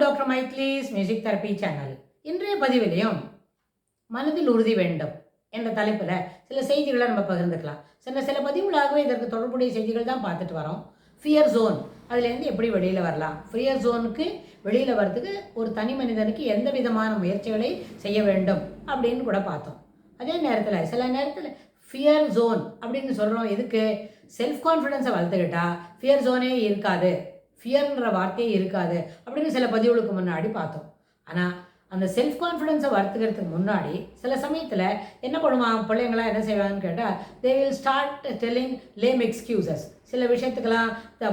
Doctor Mythili's music therapy channel. இன்றைய பதிவிலையும் மனதில் உறுதி வேண்டும் என்ற தலைப்பில் சில செய்திகளை நம்ம பகிர்ந்துக்கலாம். சில பதிவுகளாகவே இதற்கு தொடர்புடைய செய்திகள் தான் பார்த்துட்டு வரோம். ஃபியர் ஜோன், அதுலேருந்து எப்படி வெளியில் வரலாம், ஃபியர் ஜோனுக்கு வெளியில் வர்றதுக்கு ஒரு தனி மனிதனுக்கு எந்த விதமான முயற்சிகளை செய்ய வேண்டும் அப்படின்னு கூட பார்த்தோம். அதே நேரத்தில் சில நேரத்தில் ஃபியர் ஜோன் அப்படின்னு சொல்கிறோம். எதுக்கு? செல்ஃப் கான்ஃபிடென்ஸை வளர்த்துக்கிட்டா ஃபியர் ஜோனே இருக்காது, ஃபியர்ன்ற வார்த்தையே இருக்காது அப்படின்னு சில பதிவுகளுக்கு முன்னாடி பார்த்தோம். ஆனால் அந்த செல்ஃப் கான்ஃபிடென்ஸை வளர்த்துக்கிறதுக்கு முன்னாடி சில சமயத்தில் என்ன பண்ணுவாங்க பிள்ளைங்களாம், என்ன செய்வாங்கன்னு கேட்டால் they will start telling lame excuses. சில விஷயத்துக்கெல்லாம்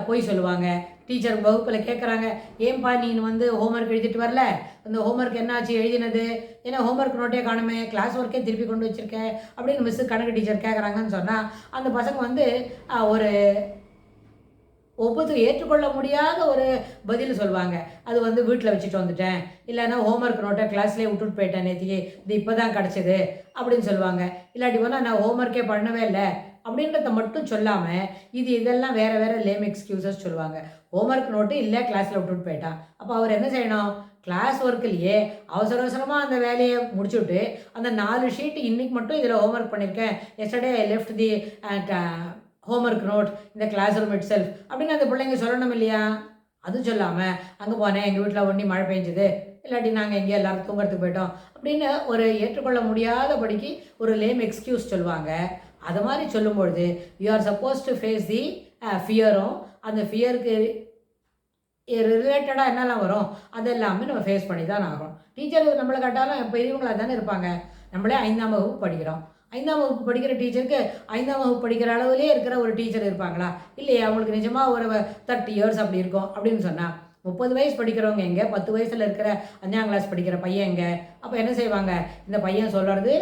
பொய் சொல்லுவாங்க. டீச்சர் வகுப்பில் கேட்குறாங்க, ஏன்பா நீ ஹோம்ஒர்க் எழுதிட்டு வரல, அந்த ஹோம்ஒர்க் என்னாச்சு எழுதினது, ஏன்னா ஹோம்ஒர்க் நோட்டே காணுமே, கிளாஸ் ஒர்க்கே திருப்பி கொண்டு வச்சுருக்கேன் அப்படின்னு மிஸ்ஸு கணக்கு டீச்சர் கேட்குறாங்கன்னு சொன்னால் அந்த பசங்க ஒரு ஏற்றுக்கொள்ள முடியாத ஒரு பதில் சொல்லுவாங்க. அது வீட்டில் வச்சுட்டு வந்துட்டேன், இல்லைன்னா ஹோம்ஒர்க் நோட்டை கிளாஸ்லேயே விட்டுட்டு போயிட்டேன், நேற்றுக்கு இது இப்போ தான் கிடச்சிது அப்படின்னு சொல்லுவாங்க. இல்லாட்டி போனால் நான் ஹோம்ஒர்க்கே பண்ணவே இல்லை அப்படின்றத மட்டும் சொல்லாமல் இதெல்லாம் வேறு லேம் எக்ஸ்கியூசஸ் சொல்லுவாங்க. ஹோம்ஒர்க் நோட்டு இல்லை, கிளாஸில் விட்டுட்டு போயிட்டான். அப்போ அவர் என்ன செய்யணும்? கிளாஸ் ஒர்க்கிலேயே அவசரமாக அந்த வேலையை முடிச்சுட்டு அந்த 4 ஷீட்டு இன்றைக்கி மட்டும் இதில் ஹோம்ஒர்க் பண்ணியிருக்கேன், yesterday I left the homework note இந்த கிளாஸ் ரூம் இட் செல்ஃப் அப்படின்னு அந்த பிள்ளைங்க சொல்லணும் இல்லையா? அதுவும் சொல்லாமல் அங்கே போனேன், எங்கள் வீட்டில் ஒன்றி மழை பெஞ்சுது, இல்லாட்டி நாங்கள் எங்கேயோ எல்லோரும் தூங்குறதுக்கு போயிட்டோம் அப்படின்னு ஒரு ஏற்றுக்கொள்ள முடியாதபடிக்கு ஒரு லேம் எக்ஸ்கியூஸ் சொல்லுவாங்க. அது மாதிரி சொல்லும்பொழுது you are suppose to face the ஃபியரும், அந்த ஃபியருக்கு ரிலேட்டடாக என்னெல்லாம் வரும் அதெல்லாமே நம்ம ஃபேஸ் பண்ணி தான் ஆகும். டீச்சர் நம்மளை கேட்டாலும் பெரியவங்களாக தானே இருப்பாங்க. நம்மளே 5ஆம் வகுப்பு படிக்கிறோம். 5ஆம் வகுப்பு படிக்கிற டீச்சருக்கு 5ஆம் வகுப்பு படிக்கிற அளவுலேயே இருக்கிற ஒரு டீச்சர் இருப்பாங்களா? இல்லையா? அவங்களுக்கு நிஜமாக ஒரு 30 இயர்ஸ் அப்படி இருக்கும் அப்படின்னு சொன்னால் 30 வயசு படிக்கிறவங்க எங்கே, 10 வயசில் இருக்கிற 5ஆம் கிளாஸ் படிக்கிற பையன் எங்கே? அப்போ என்ன செய்வாங்க? இந்த பையன் சொல்கிறது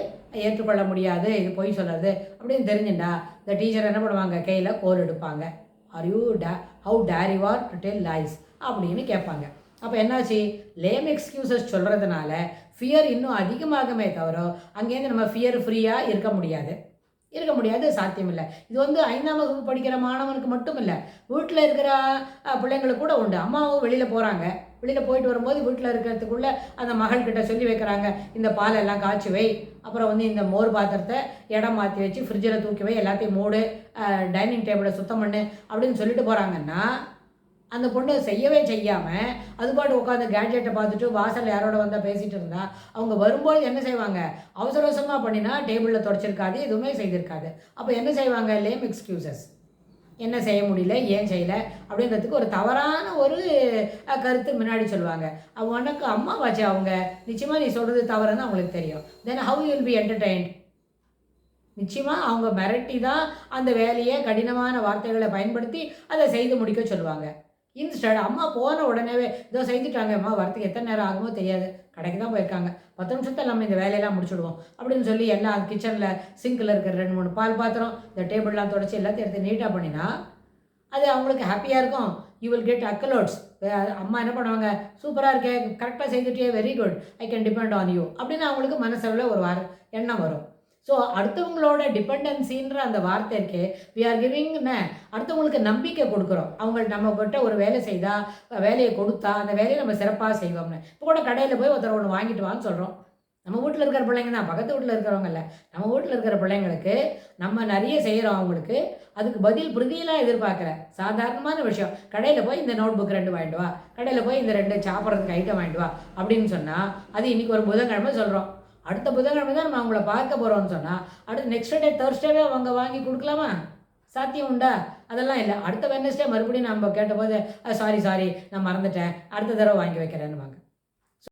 ஏற்றுக்கொள்ள முடியாது, இது பொய் சொல்கிறது அப்படின்னு தெரிஞ்சுட்டா இந்த டீச்சர் என்ன பண்ணுவாங்க? கையில் கோல் எடுப்பாங்க. Are you how dare you are to tell lies அப்படின்னு கேட்பாங்க. அப்போ என்னாச்சு? லேம் எக்ஸ்கியூசஸ் சொல்கிறதுனால ஃபியர் இன்னும் அதிகமாகவே தவிர அங்கேருந்து நம்ம ஃபியர் ஃப்ரீயாக இருக்க முடியாது, சாத்தியம் இல்லை. இது 5ஆம் வகுப்பு படிக்கிற மாணவனுக்கு மட்டும் இல்லை, வீட்டில் இருக்கிற பிள்ளைங்களுக்கு கூட உண்டு. அம்மாவும் வெளியில் போகிறாங்க, வெளியில் போயிட்டு வரும்போது வீட்டில் இருக்கிறதுக்குள்ளே அந்த மகள்கிட்ட சொல்லி வைக்கிறாங்க, இந்த பாலெல்லாம் காய்ச்சி வை, அப்புறம் இந்த மோர் பாத்திரத்தை இடம் மாற்றி வச்சு ஃப்ரிட்ஜில் தூக்கி வை, எல்லாத்தையும் மூடு, டைனிங் டேபிளை சுத்தம் பண்ணு அப்படின்னு சொல்லிட்டு போகிறாங்கன்னா அந்த பொண்ணு செய்யவே செய்யாமல் அது பாட்டு உட்காந்து கேட்ஜெட்டை பார்த்துட்டு வாசலில் யாரோட வந்தால் பேசிகிட்டு இருந்தா அவங்க வரும்போது என்ன செய்வாங்க? அவசரமாக பண்ணினா டேபிளில் தொடச்சிருக்காது, எதுவுமே செய்திருக்காது. அப்போ என்ன செய்வாங்க? லேம் எக்ஸ்கியூசஸ். என்ன செய்ய முடியல, ஏன் செய்யலை அப்படின்றதுக்கு ஒரு தவறான ஒரு கருத்து முன்னாடி சொல்லுவாங்க. உனக்கு அம்மா வாச்சு, அவங்க நிச்சயமாக நீ சொல்கிறது தவறுன்னு அவங்களுக்கு தெரியும். Then how you will be entertained? நிச்சயமாக அவங்க மிரட்டி தான் அந்த வேலையை கடினமான வார்த்தைகளை பயன்படுத்தி அதை செய்து முடிக்க சொல்லுவாங்க. இன்ஸ்டட் அம்மா போன உடனேவே இதோ செஞ்சுட்டாங்க, அம்மா வரத்துக்கு எத்தனை நேரம் ஆகுமோ தெரியாது, கடைக்கு தான் போயிருக்காங்க, 10 நிமிஷத்தில் நம்ம இந்த வேலையெல்லாம் முடிச்சுடுவோம் அப்படின்னு சொல்லி எல்லாம் கிச்சனில் சிங்கில் இருக்கிற 2-3 பால் பாத்திரம், இந்த டேபிள்லாம் தொடச்சி எல்லாத்தையும் எடுத்து நீட்டாக பண்ணினா அது அவங்களுக்கு ஹாப்பியாக இருக்கும். You will get accolades. அம்மா என்ன பண்ணுவாங்க? சூப்பராக இருக்கே, கரெக்டாக செய்துட்டே, very good, I can depend on you அப்படின்னு அவங்களுக்கு மனசளவில் ஒரு எண்ணம் வரும். ஸோ அடுத்தவங்களோட டிபெண்டன்சின்ற அந்த வார்த்தை இருக்கே, வி ஆர் கிவிங்னு அடுத்தவங்களுக்கு நம்பிக்கை கொடுக்குறோம். அவங்க நம்மக்கிட்ட ஒரு வேலை செய்தால், வேலையை கொடுத்தா அந்த வேலையை நம்ம சிறப்பாக செய்வோம்னு. இப்போ கூட கடையில் போய் ஒருத்தர் ஒன்று வாங்கிட்டு வான்னு சொல்கிறோம். நம்ம வீட்டில் இருக்கிற பிள்ளைங்க தான், பக்கத்து வீட்டில் இருக்கிறவங்க இல்லை, நம்ம வீட்டில் இருக்கிற பிள்ளைங்களுக்கு நம்ம நிறைய செய்கிறோம். அவங்களுக்கு அதுக்கு பதில் பிரதியெல்லாம் எதிர்பார்க்குற சாதாரணமான விஷயம். கடையில் போய் இந்த நோட் புக் 2 வாங்கிட்டு வா, கடையில் போய் இந்த 2 சாப்பிட்றதுக்கு ஐட்டம் வாங்கிட்டு வா அப்படின்னு சொன்னால் அது இன்றைக்கி ஒரு புதன்கிழமை சொல்கிறோம். அடுத்த புதன்கிழமை தான் நம்ம அவங்கள பார்க்க போகிறோம்னு சொன்னால் அடுத்து நெக்ஸ்ட் டே தேர்ஸ்டேவே அவங்க வாங்கி கொடுக்கலாமா? சாத்தியம் உண்டா? அதெல்லாம் இல்லை. அடுத்த வெட்னஸ்டே மறுபடியும் நம்ம கேட்டபோது சாரி நான் மறந்துட்டேன், அடுத்த தடவை வாங்கி வைக்கிறேன்னு வாங்க.